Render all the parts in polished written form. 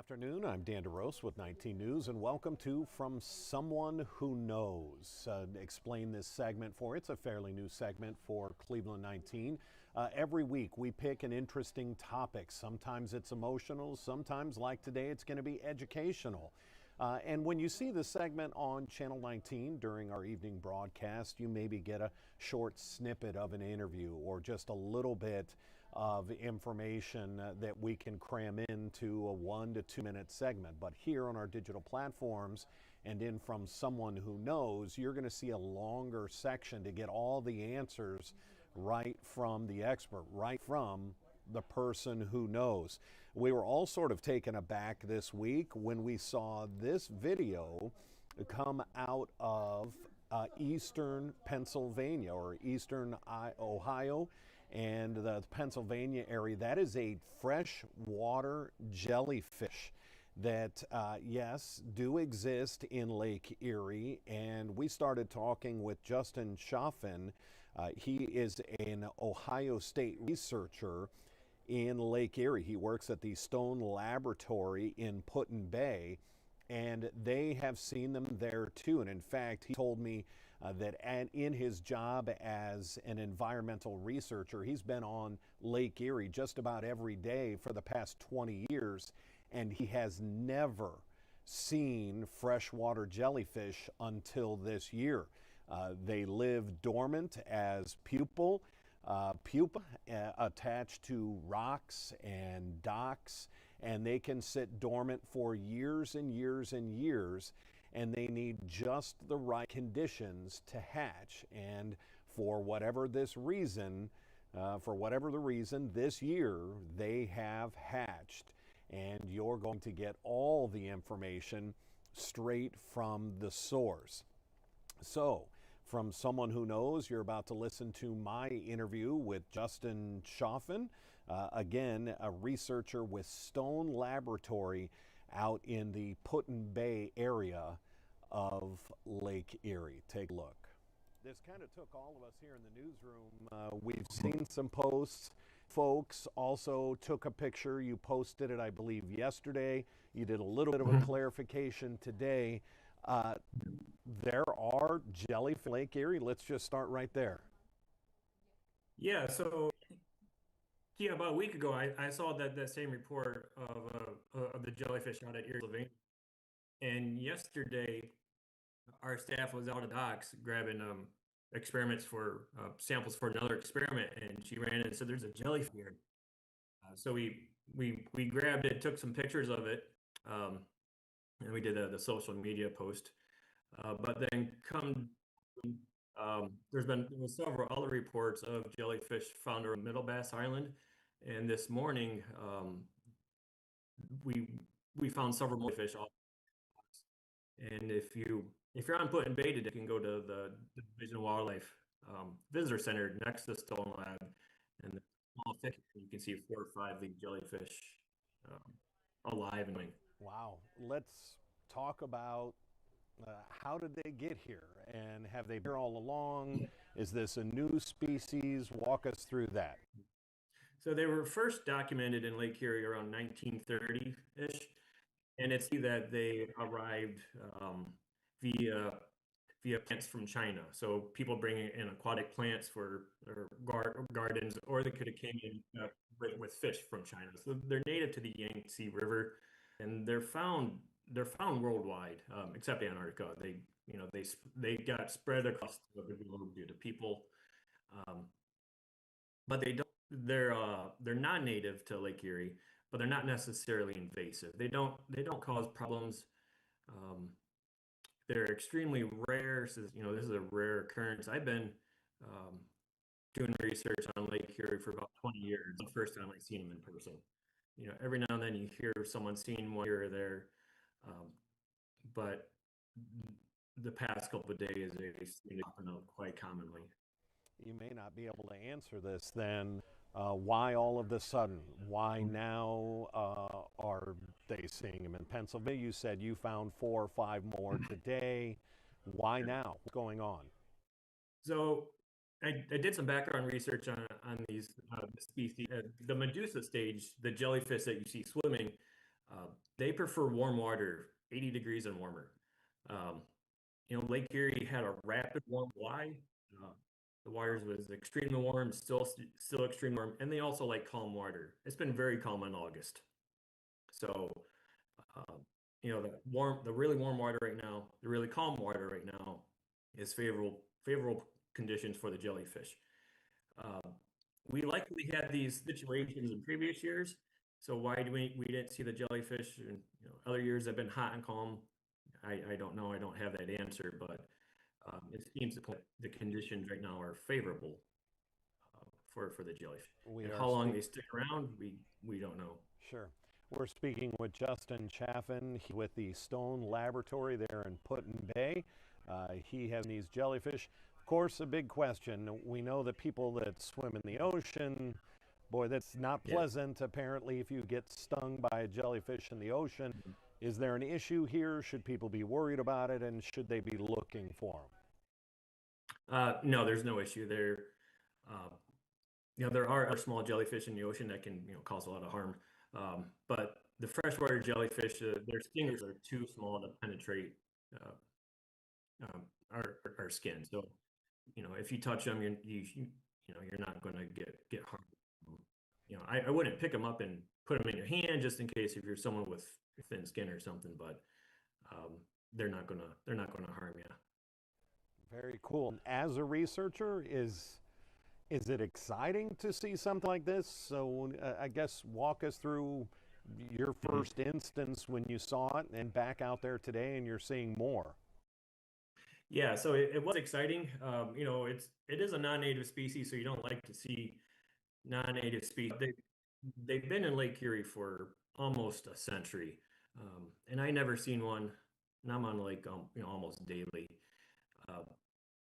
Afternoon. I'm Dan DeRose with 19 News, and welcome to From Someone Who Knows. Explain this segment for it's a fairly new segment for Cleveland 19. Every week we pick an interesting topic. Sometimes it's emotional, sometimes like today it's going to be educational. And when you see the segment on Channel 19 during our evening broadcast, you maybe get a short snippet of an interview or just a little bit of information that we can cram into a 1 to 2 minute segment. But here on our digital platforms and in From Someone Who Knows, you're going to see a longer section to get all the answers right from the expert, right from the person who knows. We were all sort of taken aback this week when we saw this video come out of eastern Pennsylvania or eastern Ohio and the Pennsylvania area. That is a freshwater jellyfish that, yes, do exist in Lake Erie. And we started talking with Justin Schoffen. He is an Ohio State researcher in Lake Erie. He works at the Stone Laboratory in Put-in-Bay, and they have seen them there too. And in fact, he told me that in his job as an environmental researcher, he's been on Lake Erie just about every day for the past 20 years, and he has never seen freshwater jellyfish until this year. They live dormant as pupa attached to rocks and docks, and they can sit dormant for years and years and years, and they need just the right conditions to hatch. And for whatever the reason, this year they have hatched, and you're going to get all the information straight from the source. So, from Someone Who Knows, you're about to listen to my interview with Justin Schoffen, again, a researcher with Stone Laboratory out in the Put-in-Bay area of Lake Erie. Take a look. This kind of took all of us here in the newsroom. We've seen some posts. Folks also took a picture. You posted it, I believe, yesterday. You did a little bit of a clarification today. There are jellyfish in Lake Erie. Let's just start right there. Yeah, about a week ago, I saw that same report of the jellyfish out at Erie, Pennsylvania. And yesterday, our staff was out of docks grabbing experiments for samples for another experiment, and she ran in and said, "There's a jellyfish here." So we grabbed it, took some pictures of it, and we did the social media post. But then there were several other reports of jellyfish found around Middle Bass Island, and this morning we found several more fish. And if you're on Put-in-Bay today, you can go to the Division of Wildlife Visitor Center next to the Stone Lab, and the small thicket, you can see 4 or 5 of the jellyfish alive and living. Wow. Let's talk about how did they get here, and have they been here all along? Is this a new species? Walk us through that. So they were first documented in Lake Erie around 1930-ish, and it's that they arrived via plants from China. So people bringing in aquatic plants for their gardens, or they could have came in with fish from China. So they're native to the Yangtze River, and they're found worldwide, except Antarctica. They got spread across the globe due to people, but they're non-native to Lake Erie, but they're not necessarily invasive. They don't cause problems. They're extremely rare. So, this is a rare occurrence. I've been doing research on Lake Erie for about 20 years. The first time I've seen them in person. Every now and then you hear someone seeing one here or there, but the past couple of days they seem to happen quite commonly. You may not be able to answer this then. Why all of a sudden? Why now are they seeing them in Pennsylvania? You said you found 4 or 5 more today. Why now? What's going on? So I did some background research on these species. The Medusa stage, the jellyfish that you see swimming, They prefer warm water, 80 degrees and warmer. Um, Lake Erie had a rapid warm July. Uh, the waters was extremely warm, still extremely warm, and they also like calm water. It's been very calm in August. So, uh, the really warm water right now, the really calm water right now, is favorable conditions for the jellyfish. Uh, we likely had these situations in previous years. So why do we didn't see the jellyfish? And other years have been hot and calm. I don't know. I don't have that answer, but it seems the conditions right now are favorable for the jellyfish. We And are how long speak they stick around, we don't know. Sure. We're speaking with Justin Chaffin with the Stone Laboratory there in Put-in-Bay. He has these jellyfish. Of course, a big question. We know that people that swim in the ocean, boy, that's not Yeah. pleasant. Apparently, if you get stung by a jellyfish in the ocean, is there an issue here? Should people be worried about it, and should they be looking for No, there's no issue there. Uh, there are other small jellyfish in the ocean that can, cause a lot of harm. But the freshwater jellyfish, their stingers are too small to penetrate uh, our skin. So, if you touch them, you're not going to get harmed. I wouldn't pick them up and put them in your hand just in case if you're someone with thin skin or something. But they're not gonna harm you. them? Very cool. As a researcher, is it exciting to see something like this? So I guess walk us through your Mhm. first instance when you saw it and back out there today and you're seeing more. Yeah, so it was exciting. It is a non-native species, so you don't like to see non-native species. They've been in Lake Erie for almost a century, and I never seen one. And I'm on the lake, almost daily. Uh,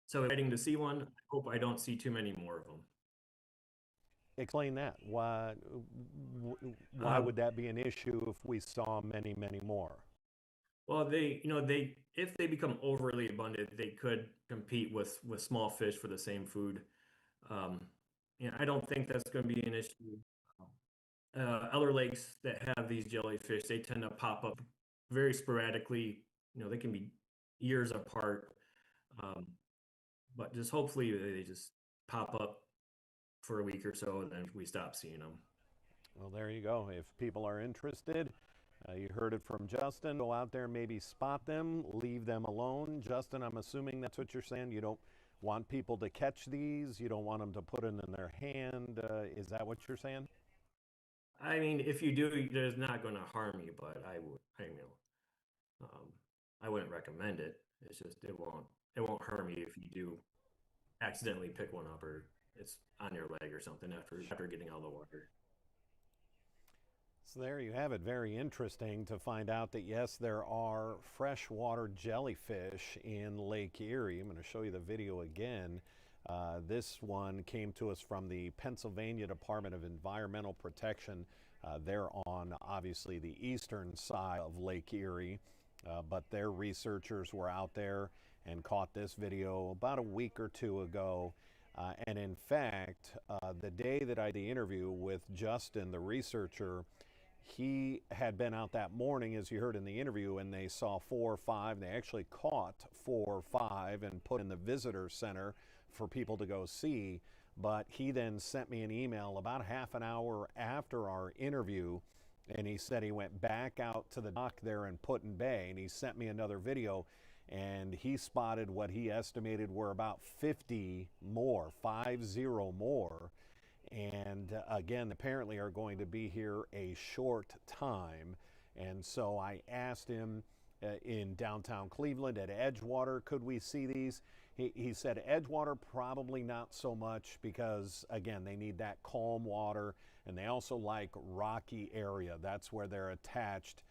so exciting to see one. I hope I don't see too many more of them. Explain that. Why Uh, would that be an issue if we saw many, many more? well, if they become overly abundant, they could compete with small fish for the same food. Um, I don't think that's going to be an issue. Other lakes that have these jellyfish, they tend to pop up very sporadically. They can be years apart, um, but just hopefully they just pop up for a week or so, and then we stop seeing them. Well, there you go. If people are interested, you heard it from Justin. Go out there, maybe spot them, leave them alone. Justin, I'm assuming that's what you're saying. You don't want people to catch these. You don't want them to put it in their hand. Is that what you're saying? I mean, if you do, it's not going to harm you, but I wouldn't recommend it. It's just it won't harm you if you do accidentally pick one up or it's on your leg or something after getting out of the water. So there you have it. Very interesting to find out that yes, there are freshwater jellyfish in Lake Erie. I'm going to show you the video again. This one came to us from the Pennsylvania Department of Environmental Protection. They're on obviously the eastern side of Lake Erie, but their researchers were out there and caught this video about a week or two ago. And in fact, the day that I did the interview with Justin, the researcher, he had been out that morning, as you heard in the interview, and they saw 4 or 5. They actually caught 4 or 5 and put in the visitor center for people to go see. But he then sent me an email about half an hour after our interview, and he said he went back out to the dock there in Put-in-Bay, and he sent me another video, and he spotted what he estimated were about 50 more, 50 more, and again, apparently are going to be here a short time. And so I asked him in downtown Cleveland at Edgewater, could we see these? He said Edgewater probably not so much because, again, they need that calm water and they also like rocky area. That's where they're attached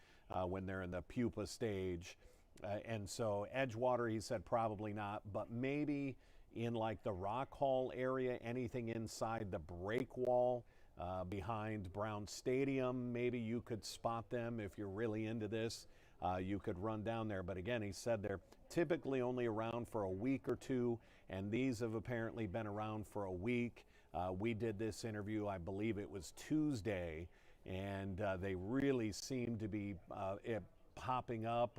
when they're in the pupa stage. And so Edgewater, he said probably not, but maybe in like the Rock Hall area, anything inside the break wall behind Brown Stadium, maybe you could spot them if you're really into this. You could run down there. But again, he said they're typically only around for a week or two, and these have apparently been around for a week. We did this interview, I believe it was Tuesday, and they really seem to be popping up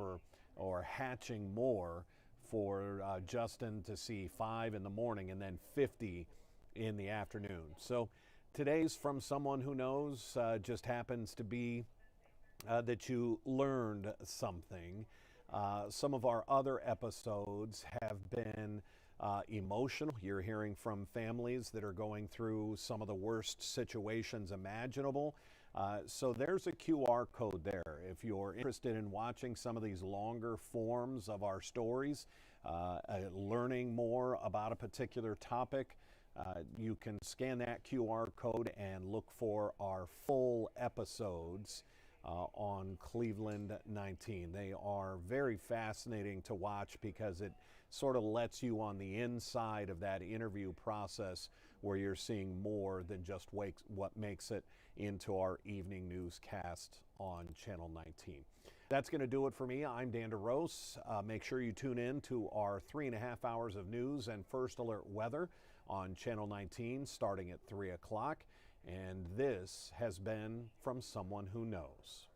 or hatching more for Justin to see 5 in the morning and then 50 in the afternoon. So today's From Someone Who Knows just happens to be that you learned something. Some of our other episodes have been emotional. You're hearing from families that are going through some of the worst situations imaginable. So there's a QR code there. If you're interested in watching some of these longer forms of our stories, learning more about a particular topic, you can scan that QR code and look for our full episodes on Cleveland 19. They are very fascinating to watch because it sort of lets you on the inside of that interview process where you're seeing more than just what makes it into our evening newscast on Channel 19. That's going to do it for me. I'm Dan DeRose. Make sure you tune in to our 3.5 hours of news and first alert weather on Channel 19 starting at 3 o'clock. And this has been From Someone Who Knows.